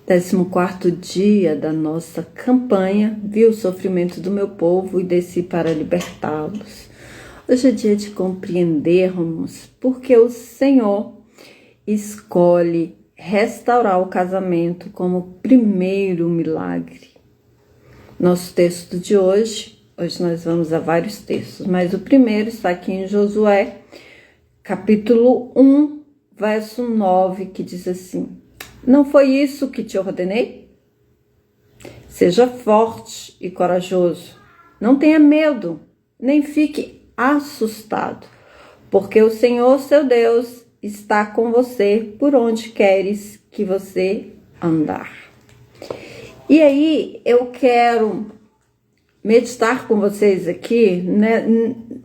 14º dia da nossa campanha, vi o sofrimento do meu povo e desci para libertá-los. Hoje é dia de compreendermos porque o Senhor escolhe restaurar o casamento como primeiro milagre. Nosso texto de hoje nós vamos a vários textos, mas o primeiro está aqui em Josué, capítulo 1, verso 9, que diz assim: não foi isso que te ordenei? Seja forte e corajoso, não tenha medo, nem fique assustado, porque o Senhor, seu Deus, está com você por onde queres que você andar. E aí eu quero meditar com vocês aqui, né,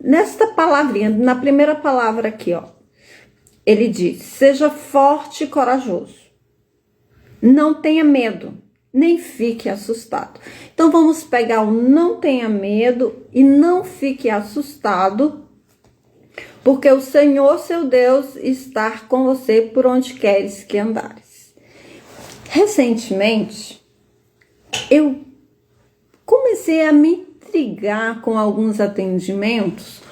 nesta palavrinha, na primeira palavra aqui, ó. Ele diz: seja forte e corajoso. Não tenha medo, nem fique assustado. Então vamos pegar o não tenha medo e não fique assustado, porque o Senhor, seu Deus, está com você por onde queres que andares. Recentemente, eu comecei a me intrigar com alguns atendimentos,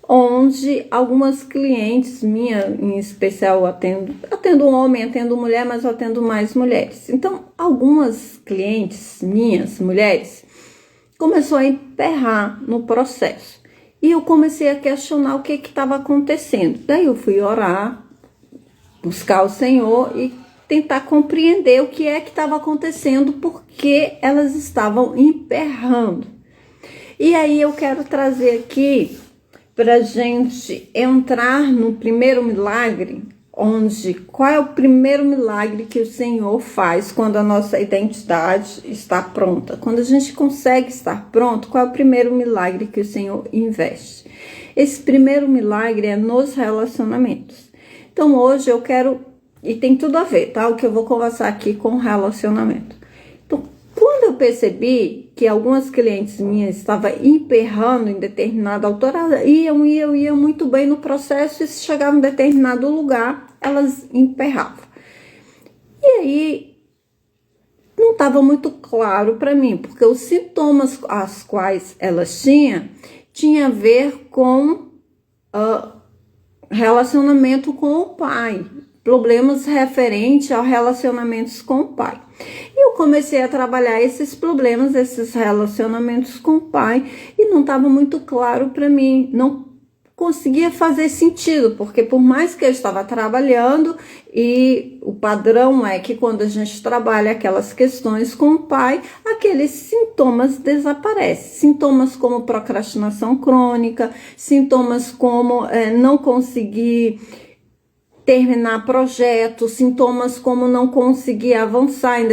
onde algumas clientes minhas, em especial eu atendo homem, atendo mulher, mas eu atendo mais mulheres. Então, algumas clientes minhas, mulheres, começou a emperrar no processo. E eu comecei a questionar o que estava acontecendo. Daí eu fui orar, buscar o Senhor e tentar compreender o que é que estava acontecendo, porque elas estavam emperrando. E aí eu quero trazer aqui para a gente entrar no primeiro milagre, qual é o primeiro milagre que o Senhor faz quando a nossa identidade está pronta? Quando a gente consegue estar pronto, qual é o primeiro milagre que o Senhor investe? Esse primeiro milagre é nos relacionamentos. Então hoje eu quero, e tem tudo a ver, tá? O que eu vou conversar aqui com relacionamento. Então, quando eu percebi que algumas clientes minhas estavam emperrando em determinada autora, iam muito bem no processo, e se chegavam em determinado lugar, elas emperravam. E aí, não estava muito claro para mim, porque os sintomas as quais elas tinha a ver com relacionamento com o pai, problemas referentes a relacionamentos com o pai. E eu comecei a trabalhar esses problemas, esses relacionamentos com o pai, e não estava muito claro para mim, não conseguia fazer sentido, porque por mais que eu estava trabalhando, e o padrão é que quando a gente trabalha aquelas questões com o pai, aqueles sintomas desaparecem. Sintomas como procrastinação crônica, sintomas como não conseguir terminar projetos, sintomas como não conseguir avançar em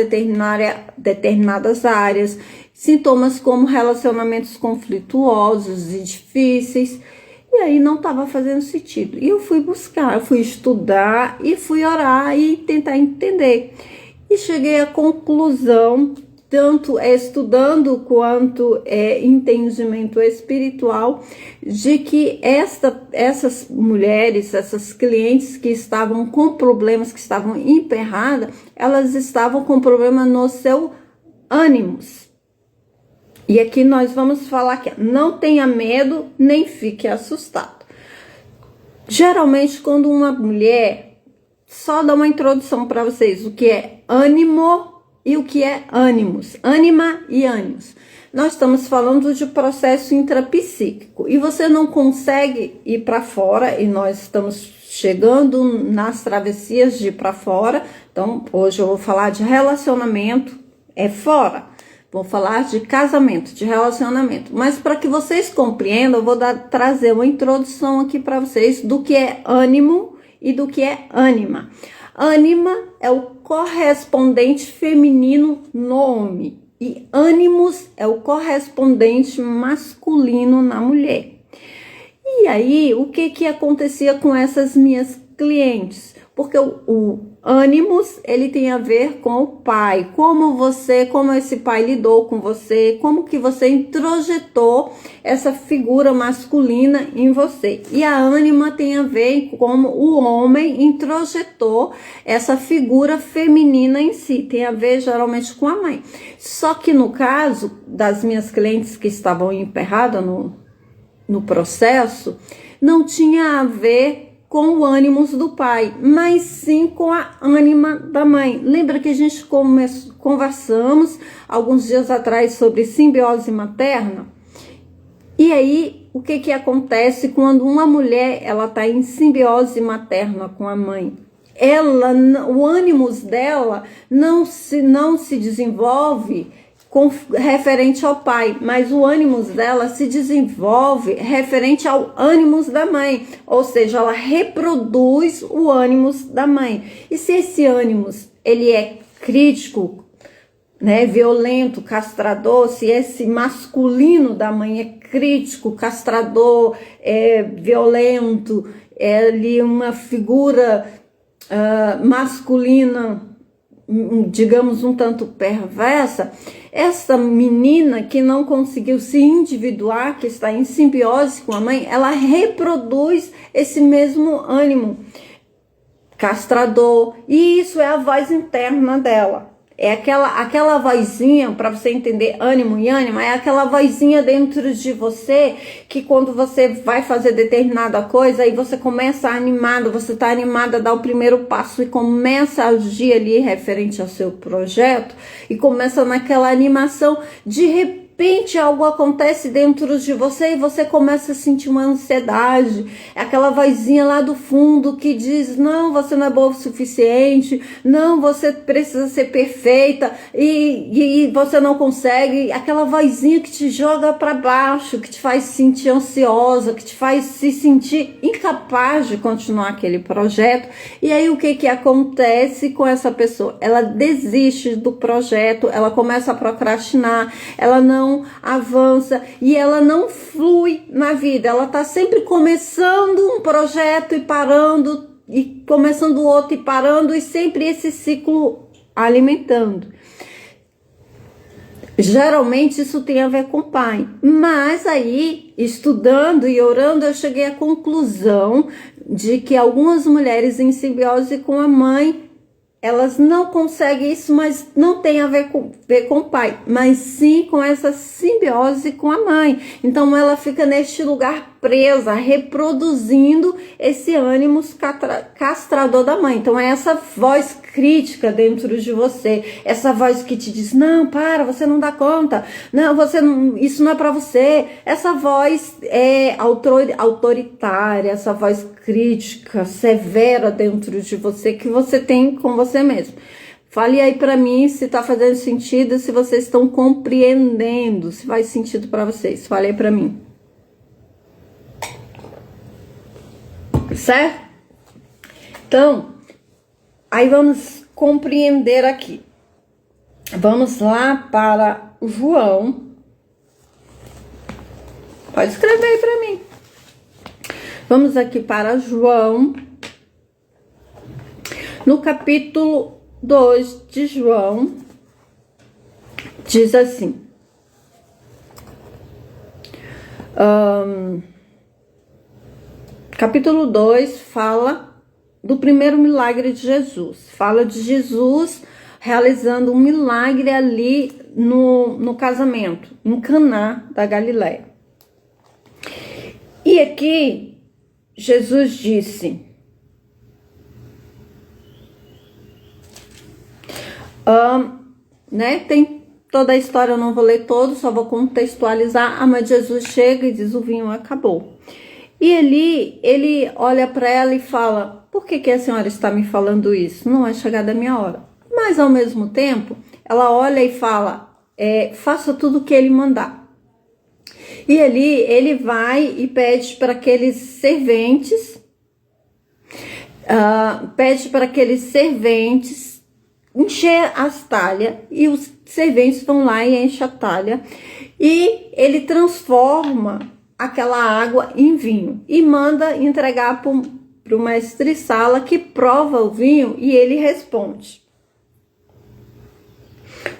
determinadas áreas, sintomas como relacionamentos conflituosos e difíceis, e aí não estava fazendo sentido. E eu fui buscar, eu fui estudar e fui orar e tentar entender. E cheguei à conclusão, tanto estudando quanto entendimento espiritual, de que essas mulheres, essas clientes que estavam com problemas, que estavam emperradas, elas estavam com problema no seu ânimos. E aqui nós vamos falar que não tenha medo, nem fique assustado. Geralmente, quando uma mulher, só dá uma introdução para vocês, o que é ânimo e o que é ânimos, ânima e ânimos. Nós estamos falando de processo intrapsíquico e você não consegue ir para fora, e nós estamos chegando nas travessias de ir para fora. Então hoje eu vou falar de relacionamento, fora. Vou falar de casamento, de relacionamento. Mas para que vocês compreendam, eu vou trazer uma introdução aqui para vocês do que é ânimo e do que é ânima. Ânima é o correspondente feminino no homem e ânimos é o correspondente masculino na mulher. E aí, o que acontecia com essas minhas clientes? Porque ânimos, ele tem a ver com o pai, como esse pai lidou com você, como que você introjetou essa figura masculina em você. E a ânima tem a ver com como o homem introjetou essa figura feminina em si, tem a ver geralmente com a mãe. Só que no caso das minhas clientes que estavam emperradas no processo, não tinha a ver com o ânimos do pai, mas sim com a ânima da mãe. Lembra que a gente conversamos alguns dias atrás sobre simbiose materna? E aí, o que acontece quando uma mulher ela está em simbiose materna com a mãe? O ânimos dela não se desenvolve referente ao pai, mas o ânimos dela se desenvolve referente ao ânimos da mãe, ou seja, ela reproduz o ânimos da mãe. E se esse ânimos ele é crítico, né, violento, castrador, se esse masculino da mãe é crítico, castrador, violento, é ali uma figura masculina, digamos, um tanto perversa, essa menina que não conseguiu se individuar, que está em simbiose com a mãe, ela reproduz esse mesmo ânimo castrador, e isso é a voz interna dela. É aquela vozinha, para você entender ânimo e ânima, é aquela vozinha dentro de você que quando você vai fazer determinada coisa, aí você começa animado, você está animada a dar o primeiro passo e começa a agir ali referente ao seu projeto e começa naquela animação, de repente algo acontece dentro de você e você começa a sentir uma ansiedade, é aquela vozinha lá do fundo que diz, não, você não é boa o suficiente, não, você precisa ser perfeita e você não consegue, aquela vozinha que te joga para baixo, que te faz se sentir ansiosa, que te faz se sentir incapaz de continuar aquele projeto. E aí o que acontece com essa pessoa? Ela desiste do projeto, ela começa a procrastinar, ela não avança e ela não flui na vida. Ela está sempre começando um projeto e parando, e começando outro e parando, e sempre esse ciclo alimentando. Geralmente isso tem a ver com o pai, mas aí, estudando e orando, eu cheguei à conclusão de que algumas mulheres em simbiose com a mãe, elas não conseguem isso, mas não tem a ver com o pai, mas sim com essa simbiose com a mãe. Então ela fica neste lugar presa, reproduzindo esse ânimo castrador da mãe. Então é essa voz crítica dentro de você, essa voz que te diz, não, para, você não dá conta, não, você não, isso não é para você. Essa voz é autoritária, essa voz crítica, severa dentro de você, que você tem com você mesmo. Fale aí para mim se tá fazendo sentido, se vocês estão compreendendo, se faz sentido para vocês. Fale aí para mim. Certo? Então, aí vamos compreender aqui. Vamos lá para João. Pode escrever aí para mim. Vamos aqui para João. No capítulo 2 de João, diz assim. Capítulo 2 fala do primeiro milagre de Jesus. Fala de Jesus realizando um milagre ali no casamento, em Caná da Galileia. E aqui, Jesus disse, tem toda a história, eu não vou ler todo, só vou contextualizar. Mas Jesus chega e diz, o vinho acabou. E ele olha para ela e fala, por que a senhora está me falando isso? Não é chegada a minha hora. Mas ao mesmo tempo, ela olha e fala, faça tudo o que ele mandar. E ele vai e pede para aqueles serventes, encher as talhas, e os serventes vão lá e enchem a talha, e ele transforma aquela água em vinho e manda entregar para o mestre-sala que prova o vinho e ele responde.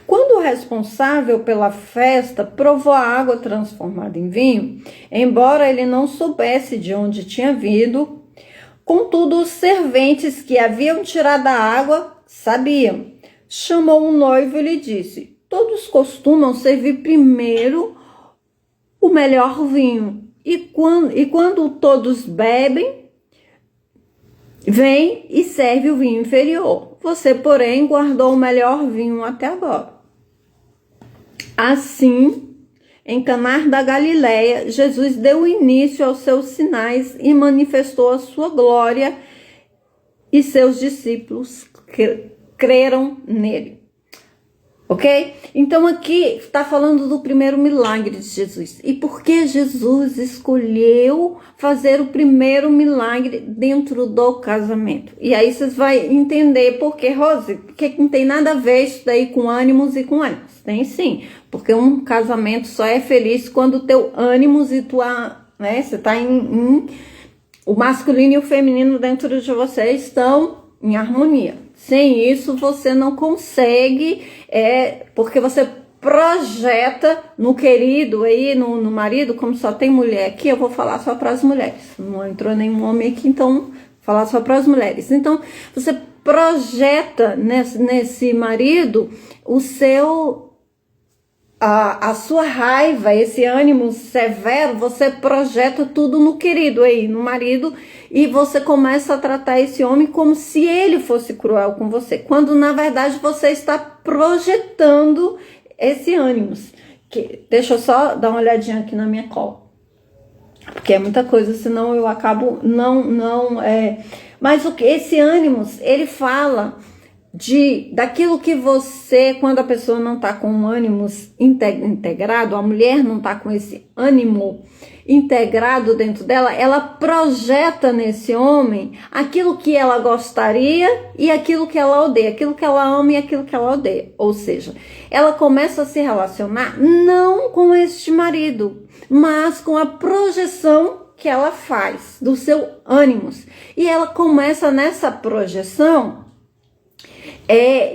Quando o responsável pela festa provou a água transformada em vinho, embora ele não soubesse de onde tinha vindo, contudo os serventes que haviam tirado a água sabiam. Chamou o noivo e lhe disse: todos costumam servir primeiro o melhor vinho, e quando todos bebem, vem e serve o vinho inferior. Você, porém, guardou o melhor vinho até agora. Assim, em Caná da Galileia, Jesus deu início aos seus sinais e manifestou a sua glória, e seus discípulos creram nele. Ok? Então aqui está falando do primeiro milagre de Jesus. E por que Jesus escolheu fazer o primeiro milagre dentro do casamento? E aí vocês vão entender por que, Rose, porque não tem nada a ver isso daí com ânimos e com ânimos. Tem sim, porque um casamento só é feliz quando o teu ânimos e tua, né, você está o masculino e o feminino dentro de você estão em harmonia. Sem isso, você não consegue, porque você projeta no querido aí, no marido, como só tem mulher aqui, eu vou falar só para as mulheres. Não entrou nenhum homem aqui, então vou falar só para as mulheres. Então, você projeta nesse marido a sua raiva, esse ânimo severo, você projeta tudo no querido aí, no marido, e você começa a tratar esse homem como se ele fosse cruel com você, quando na verdade você está projetando esse ânimo. Deixa eu só dar uma olhadinha aqui na minha cola, porque é muita coisa, senão eu acabo mas esse ânimo, ele fala daquilo que você, quando a pessoa não está com o ânimo integrado, a mulher não está com esse ânimo integrado dentro dela, ela projeta nesse homem aquilo que ela gostaria e aquilo que ela odeia, aquilo que ela ama e aquilo que ela odeia. Ou seja, ela começa a se relacionar não com este marido, mas com a projeção que ela faz do seu ânimo. E ela começa nessa projeção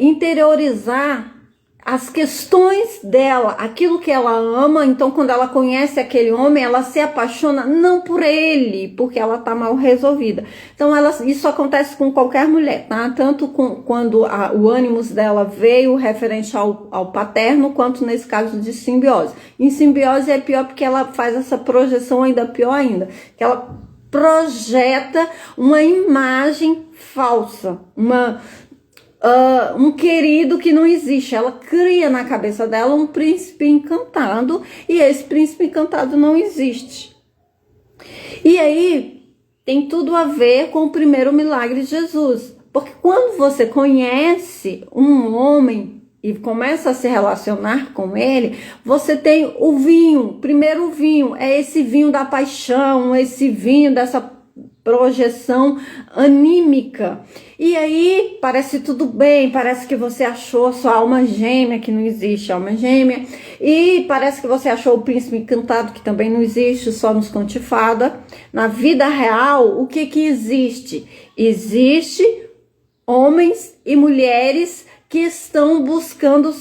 interiorizar as questões dela, aquilo que ela ama. Então, quando ela conhece aquele homem, ela se apaixona não por ele, porque ela tá mal resolvida. Então, isso acontece com qualquer mulher, tá? Tanto quando o ânimos dela veio referente ao paterno, quanto nesse caso de simbiose. Em simbiose é pior porque ela faz essa projeção ainda pior ainda, que ela projeta uma imagem falsa, um querido que não existe. Ela cria na cabeça dela um príncipe encantado, e esse príncipe encantado não existe. E aí tem tudo a ver com o primeiro milagre de Jesus, porque quando você conhece um homem e começa a se relacionar com ele, você tem o vinho. Primeiro o vinho é esse vinho da paixão, esse vinho dessa projeção anímica. E aí parece tudo bem, parece que você achou a sua alma gêmea, que não existe alma gêmea, e parece que você achou o príncipe encantado, que também não existe, só nos contos de fada. Na vida real, o que existe? Existe homens e mulheres que estão buscando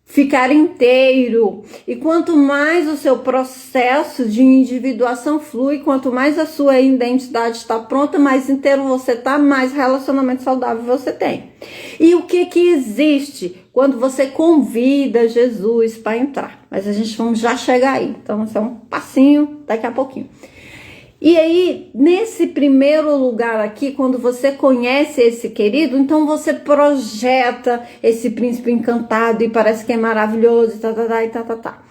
ficar inteiro. E quanto mais o seu processo de individuação flui, quanto mais a sua identidade está pronta, mais inteiro você está, mais relacionamento saudável você tem. E o que existe quando você convida Jesus para entrar? Mas a gente vamos já chegar aí. Então, esse é um passinho daqui a pouquinho. E aí, nesse primeiro lugar aqui, quando você conhece esse querido, então você projeta esse príncipe encantado e parece que é maravilhoso, tá.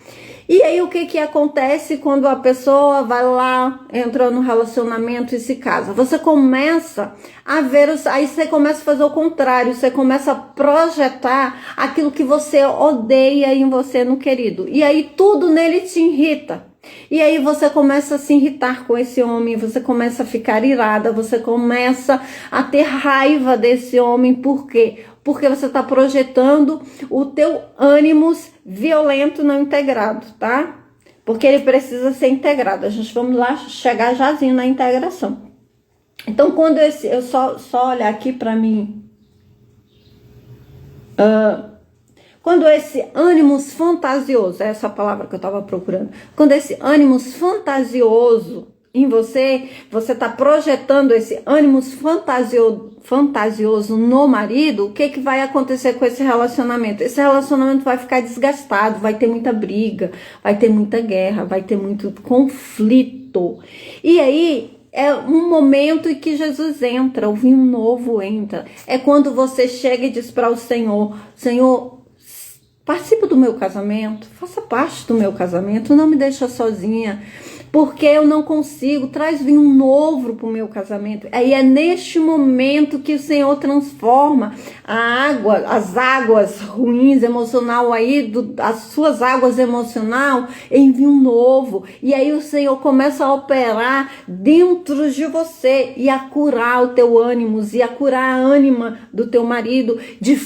E aí, o que acontece quando a pessoa vai lá, entra no relacionamento e se casa? Você começa a ver, aí você começa a fazer o contrário, você começa a projetar aquilo que você odeia em você no querido. E aí, tudo nele te irrita. E aí você começa a se irritar com esse homem, você começa a ficar irada, você começa a ter raiva desse homem. Por quê? Porque você está projetando o teu ânimos violento não integrado, tá? Porque ele precisa ser integrado. A gente vamos lá chegar jazinho na integração. Então, quando eu só olhar aqui para mim, quando esse ânimos fantasioso, essa palavra que eu estava procurando, quando esse ânimos fantasioso em você está projetando esse ânimos fantasioso no marido, o que vai acontecer com esse relacionamento? Esse relacionamento vai ficar desgastado, vai ter muita briga, vai ter muita guerra, vai ter muito conflito. E aí é um momento em que Jesus entra, o vinho novo entra. É quando você chega e diz para o Senhor, Senhor, participa do meu casamento, faça parte do meu casamento, não me deixa sozinha, porque eu não consigo, traz vinho novo para o meu casamento. Aí é neste momento que o Senhor transforma as águas ruins emocional aí, as suas águas emocional em vinho novo. E aí o Senhor começa a operar dentro de você e a curar o teu ânimo e a curar a ânima do teu marido de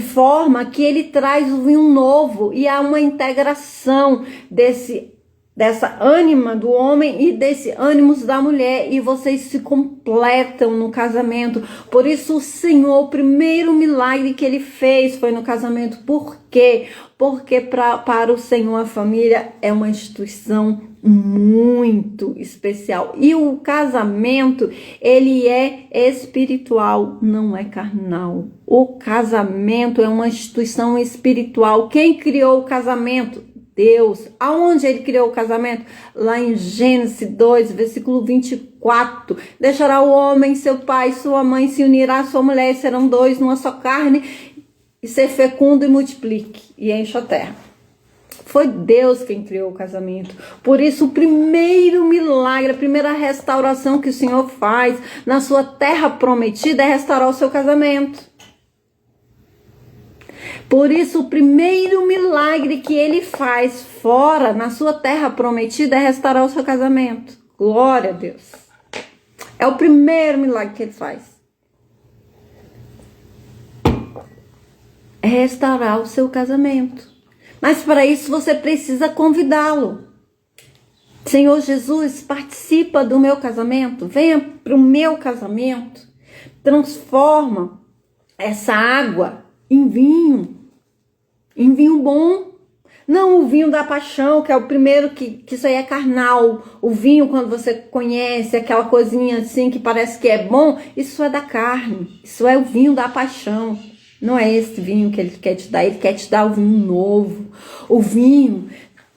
forma que ele traz o vinho novo e há uma integração dessa ânima do homem e desse ânimos da mulher, e vocês se completam no casamento. Por isso o Senhor, o primeiro milagre que ele fez foi no casamento. Por quê? Porque para o Senhor a família é uma instituição muito especial, e o casamento ele é espiritual, não é carnal. O casamento é uma instituição espiritual. Quem criou o casamento? Deus. Aonde ele criou o casamento? Lá em Gênesis 2, versículo 24. Deixará o homem, seu pai, sua mãe, se unirá à sua mulher, e serão dois numa só carne, e ser fecundo e multiplique, e enche a terra. Foi Deus quem criou o casamento. Por isso, o primeiro milagre, a primeira restauração que o Senhor faz na sua terra prometida é restaurar o seu casamento. Por isso, o primeiro milagre que ele faz fora, na sua terra prometida, é restaurar o seu casamento. Glória a Deus. É o primeiro milagre que ele faz. É restaurar o seu casamento. Mas para isso você precisa convidá-lo. Senhor Jesus, participa do meu casamento. Venha para o meu casamento. Transforma essa água em vinho bom. Não o vinho da paixão, que é o primeiro que isso aí é carnal. O vinho, quando você conhece, aquela coisinha assim que parece que é bom, isso é da carne. Isso é o vinho da paixão. Não é esse vinho que ele quer te dar, ele quer te dar o vinho novo. O vinho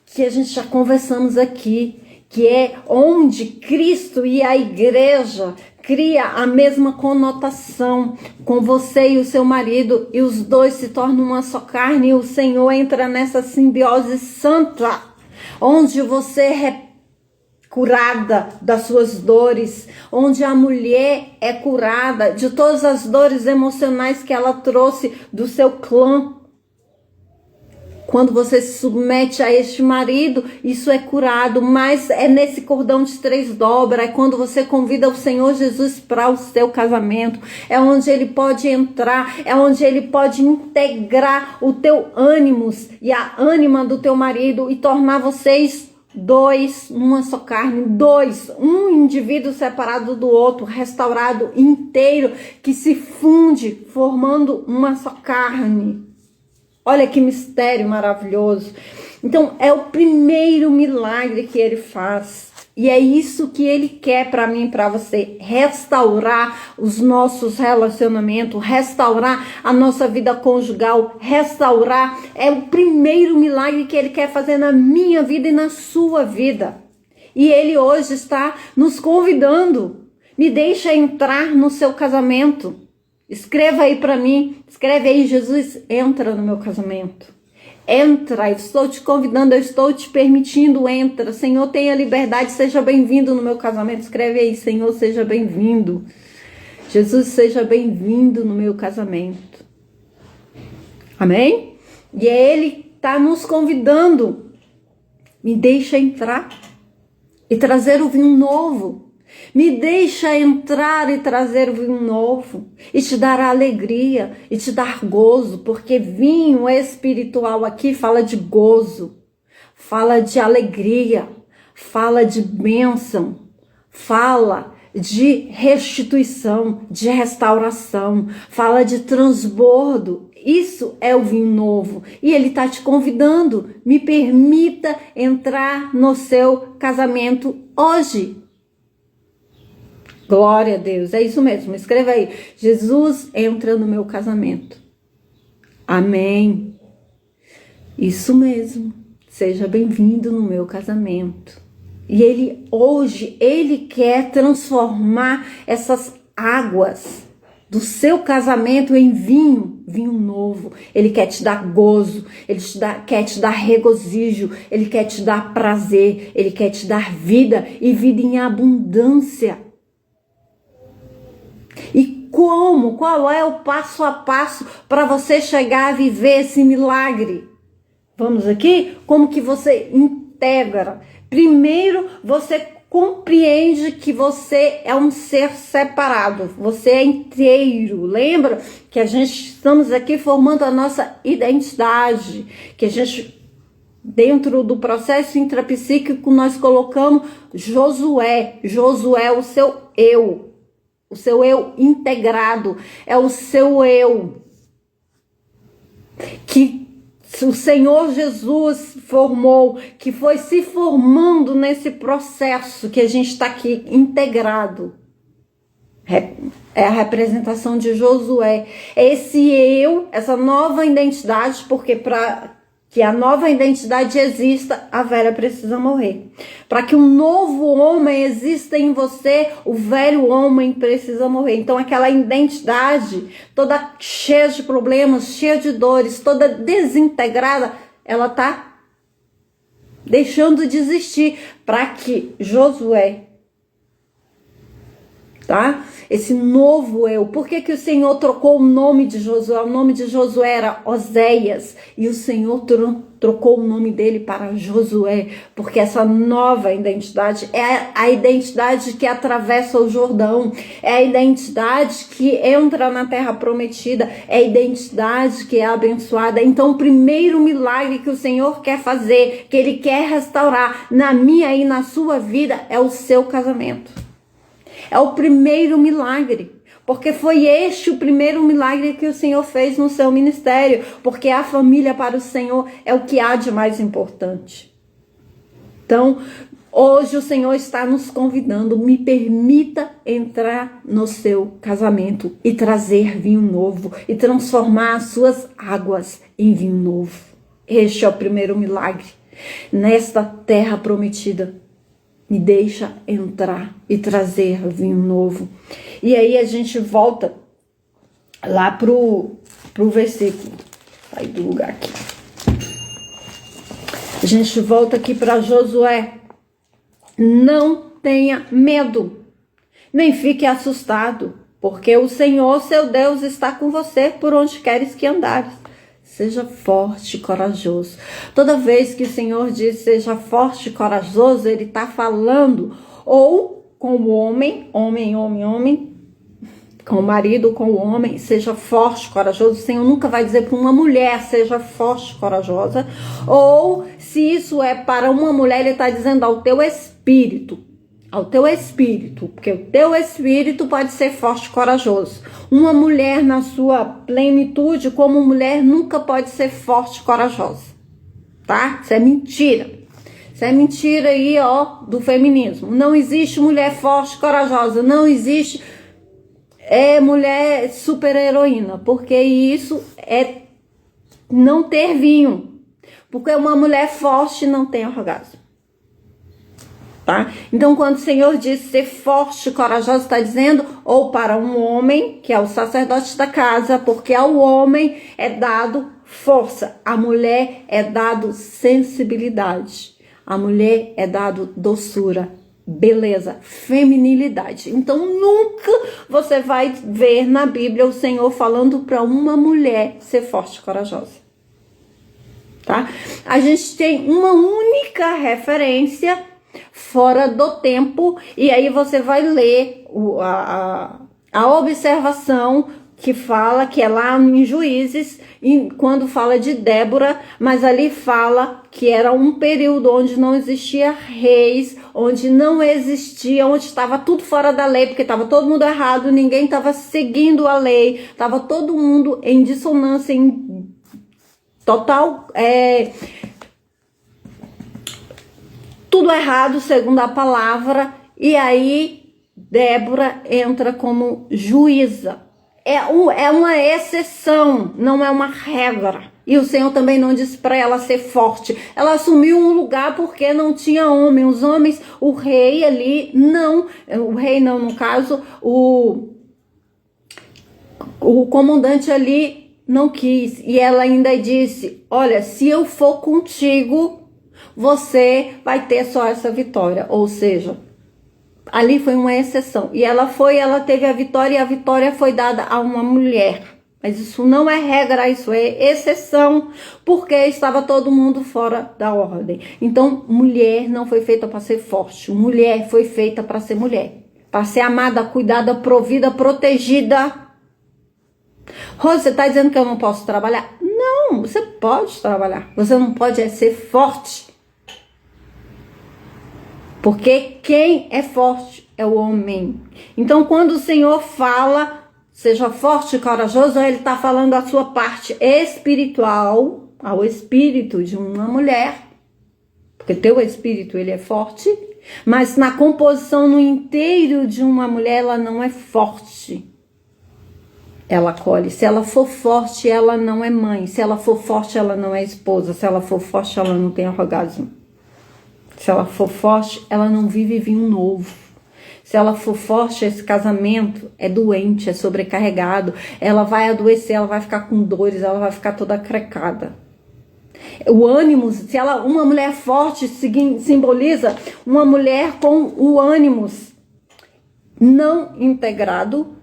que a gente já conversamos aqui, que é onde Cristo e a igreja cria a mesma conotação com você e o seu marido, e os dois se tornam uma só carne, e o Senhor entra nessa simbiose santa, onde você é curada das suas dores, onde a mulher é curada de todas as dores emocionais que ela trouxe do seu clã. Quando você se submete a este marido, isso é curado, mas é nesse cordão de 3 dobras, é quando você convida o Senhor Jesus para o seu casamento, é onde ele pode entrar, é onde ele pode integrar o teu ânimos e a ânima do teu marido e tornar vocês dois numa só carne, um indivíduo separado do outro, restaurado inteiro, que se funde formando uma só carne. Olha que mistério maravilhoso. Então, é o primeiro milagre que ele faz. E é isso que ele quer para mim e para você. Restaurar os nossos relacionamentos, restaurar a nossa vida conjugal, restaurar. É o primeiro milagre que ele quer fazer na minha vida e na sua vida. E ele hoje está nos convidando. Me deixa entrar no seu casamento. Escreva aí para mim, escreve aí, Jesus, entra no meu casamento. Entra, eu estou te convidando, eu estou te permitindo, entra. Senhor, tenha liberdade, seja bem-vindo no meu casamento. Escreve aí, Senhor, seja bem-vindo. Jesus, seja bem-vindo no meu casamento. Amém? E ele está nos convidando. Me deixa entrar e trazer o vinho novo. Me deixa entrar e trazer o vinho novo, e te dar alegria, e te dar gozo, porque vinho espiritual aqui fala de gozo, fala de alegria, fala de bênção, fala de restituição, de restauração, fala de transbordo. Isso é o vinho novo. E ele está te convidando. Me permita entrar no seu casamento hoje. Glória a Deus. É isso mesmo. Escreva aí. Jesus entra no meu casamento. Amém. Isso mesmo. Seja bem-vindo no meu casamento. E ele hoje, ele quer transformar essas águas do seu casamento em vinho, vinho novo. Ele quer te dar gozo, ele quer te dar regozijo, ele quer te dar prazer, ele quer te dar vida e vida em abundância. E como? Qual é o passo a passo para você chegar a viver esse milagre? Vamos aqui? Como que você integra? Primeiro, você compreende que você é um ser separado, você é inteiro. Lembra que a gente estamos aqui formando a nossa identidade, que a gente, dentro do processo intrapsíquico, nós colocamos Josué. Josué é o seu eu integrado, é o seu eu que o Senhor Jesus formou, que foi se formando nesse processo que a gente está aqui integrado. É a representação de Josué. É esse eu, essa nova identidade, porque para que a nova identidade exista, a velha precisa morrer. Para que um novo homem exista em você, o velho homem precisa morrer. Então aquela identidade toda cheia de problemas, cheia de dores, toda desintegrada, ela está deixando de existir para que Josué, tá? Esse novo eu. Por que que o Senhor trocou o nome de Josué? O nome de Josué era Oséias. E o Senhor trocou o nome dele para Josué. Porque essa nova identidade é a identidade que atravessa o Jordão. É a identidade que entra na terra prometida. É a identidade que é abençoada. Então o primeiro milagre que o Senhor quer fazer, que Ele quer restaurar na minha e na sua vida, é o seu casamento. É o primeiro milagre, porque foi este o primeiro milagre que o Senhor fez no seu ministério, porque a família para o Senhor é o que há de mais importante. Então, hoje o Senhor está nos convidando, me permita entrar no seu casamento e trazer vinho novo e transformar as suas águas em vinho novo. Este é o primeiro milagre nesta terra prometida. Me deixa entrar e trazer vinho novo. E aí a gente volta lá pro versículo. Sai do lugar aqui. A gente volta aqui para Josué. Não tenha medo, nem fique assustado, porque o Senhor, seu Deus, está com você por onde queres que andares. Seja forte e corajoso. Toda vez que o Senhor diz seja forte e corajoso, Ele está falando ou com o homem, com o marido, com o homem, seja forte e corajoso. O Senhor nunca vai dizer para uma mulher, seja forte e corajosa. Ou se isso é para uma mulher, Ele está dizendo ao teu espírito. Ao teu espírito, porque o teu espírito pode ser forte e corajoso. Uma mulher na sua plenitude, como mulher, nunca pode ser forte e corajosa, tá? Isso é mentira. Isso é mentira aí, ó, do feminismo. Não existe mulher forte e corajosa, não existe mulher super heroína, porque isso é não ter vinho. Porque uma mulher forte não tem orgasmo. Tá? Então, quando o Senhor diz ser forte e corajoso, está dizendo ou para um homem, que é o sacerdote da casa, porque ao homem é dado força, a mulher é dado sensibilidade, a mulher é dado doçura, beleza, feminilidade. Então, nunca você vai ver na Bíblia o Senhor falando para uma mulher ser forte e corajosa. Tá? A gente tem uma única referência fora do tempo, e aí você vai ler a observação que fala, que é lá em Juízes, quando fala de Débora, mas ali fala que era um período onde não existia reis, onde não existia, onde estava tudo fora da lei, porque estava todo mundo errado, ninguém estava seguindo a lei, estava todo mundo em dissonância, em total, tudo errado segundo a palavra, e aí Débora entra como juíza. É uma exceção, não é uma regra. E o Senhor também não disse para ela ser forte. Ela assumiu um lugar porque não tinha homem. Os homens, o rei ali, não. O rei não, no caso, o comandante ali não quis. E ela ainda disse, olha, se eu for contigo, você vai ter só essa vitória. Ou seja, ali foi uma exceção. E ela teve a vitória, e a vitória foi dada a uma mulher. Mas isso não é regra, isso é exceção, porque estava todo mundo fora da ordem. Então, mulher não foi feita para ser forte. Mulher foi feita para ser mulher. Para ser amada, cuidada, provida, protegida. Rose, você está dizendo que eu não posso trabalhar? Não, você pode trabalhar. Você não pode ser forte. Porque quem é forte é o homem. Então, quando o Senhor fala, seja forte e corajoso, ele está falando a sua parte espiritual, ao espírito de uma mulher. Porque teu espírito, ele é forte. Mas na composição no inteiro de uma mulher, ela não é forte. Ela acolhe. Se ela for forte, ela não é mãe. Se ela for forte, ela não é esposa. Se ela for forte, ela não tem orgasmo. Se ela for forte, ela não vive vinho novo. Se ela for forte, esse casamento é doente, é sobrecarregado. Ela vai adoecer, ela vai ficar com dores, ela vai ficar toda crecada. O ânimo, se ela, uma mulher forte simboliza uma mulher com o ânimo não integrado,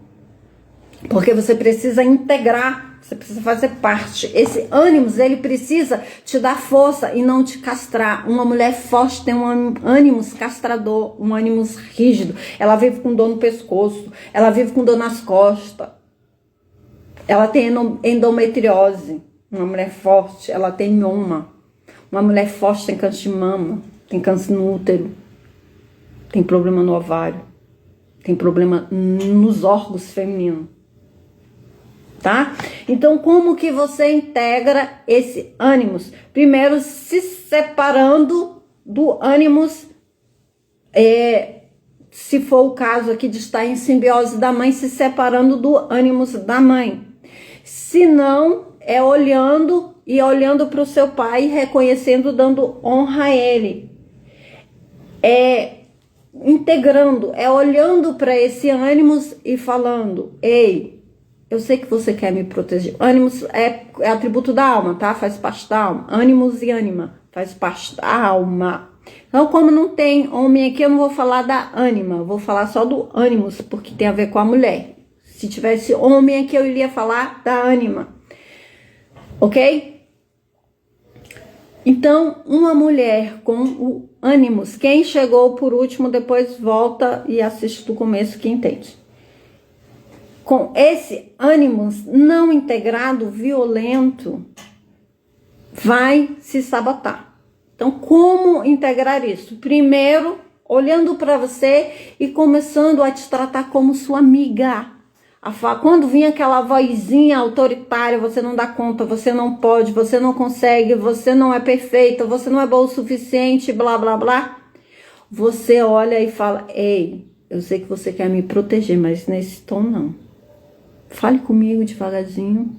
porque você precisa integrar. Você precisa fazer parte. Esse ânimo, ele precisa te dar força e não te castrar. Uma mulher forte tem um ânimo castrador, um ânimo rígido. Ela vive com dor no pescoço, ela vive com dor nas costas. Ela tem endometriose. Uma mulher forte, ela tem mioma. Uma mulher forte tem câncer de mama, tem câncer no útero, tem problema no ovário, tem problema nos órgãos femininos. Tá? Então, como que você integra esse ânimos? Primeiro, se separando do ânimos, se for o caso aqui de estar em simbiose da mãe, se separando do ânimos da mãe. Se não, é olhando para o seu pai, reconhecendo, dando honra a ele. Integrando, olhando para esse ânimos e falando, ei, eu sei que você quer me proteger. Ânimos é atributo da alma, tá? Faz parte da alma. Ânimos e ânima faz parte da alma. Então, como não tem homem aqui, eu não vou falar da ânima. Eu vou falar só do ânimos, porque tem a ver com a mulher. Se tivesse homem aqui, eu iria falar da ânima. Ok? Então, uma mulher com o ânimos. Quem chegou por último, depois volta e assiste do começo que entende. Com esse ânimo não integrado, violento, vai se sabotar. Então, como integrar isso? Primeiro, olhando para você e começando a te tratar como sua amiga. Quando vinha aquela vozinha autoritária, você não dá conta, você não pode, você não consegue, você não é perfeita, você não é boa o suficiente, blá, blá, blá. Você olha e fala, ei, eu sei que você quer me proteger, mas nesse tom não. Fale comigo devagarzinho.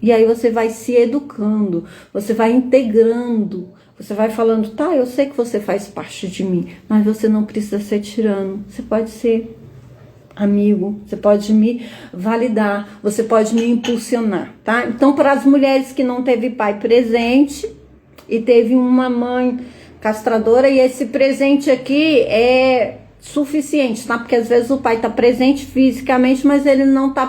E aí você vai se educando, você vai integrando, você vai falando, tá, eu sei que você faz parte de mim, mas você não precisa ser tirano. Você pode ser amigo, você pode me validar, você pode me impulsionar, tá? Então, para as mulheres que não teve pai presente e teve uma mãe castradora, e esse presente aqui é suficiente, tá? Porque às vezes o pai tá presente fisicamente, mas ele não tá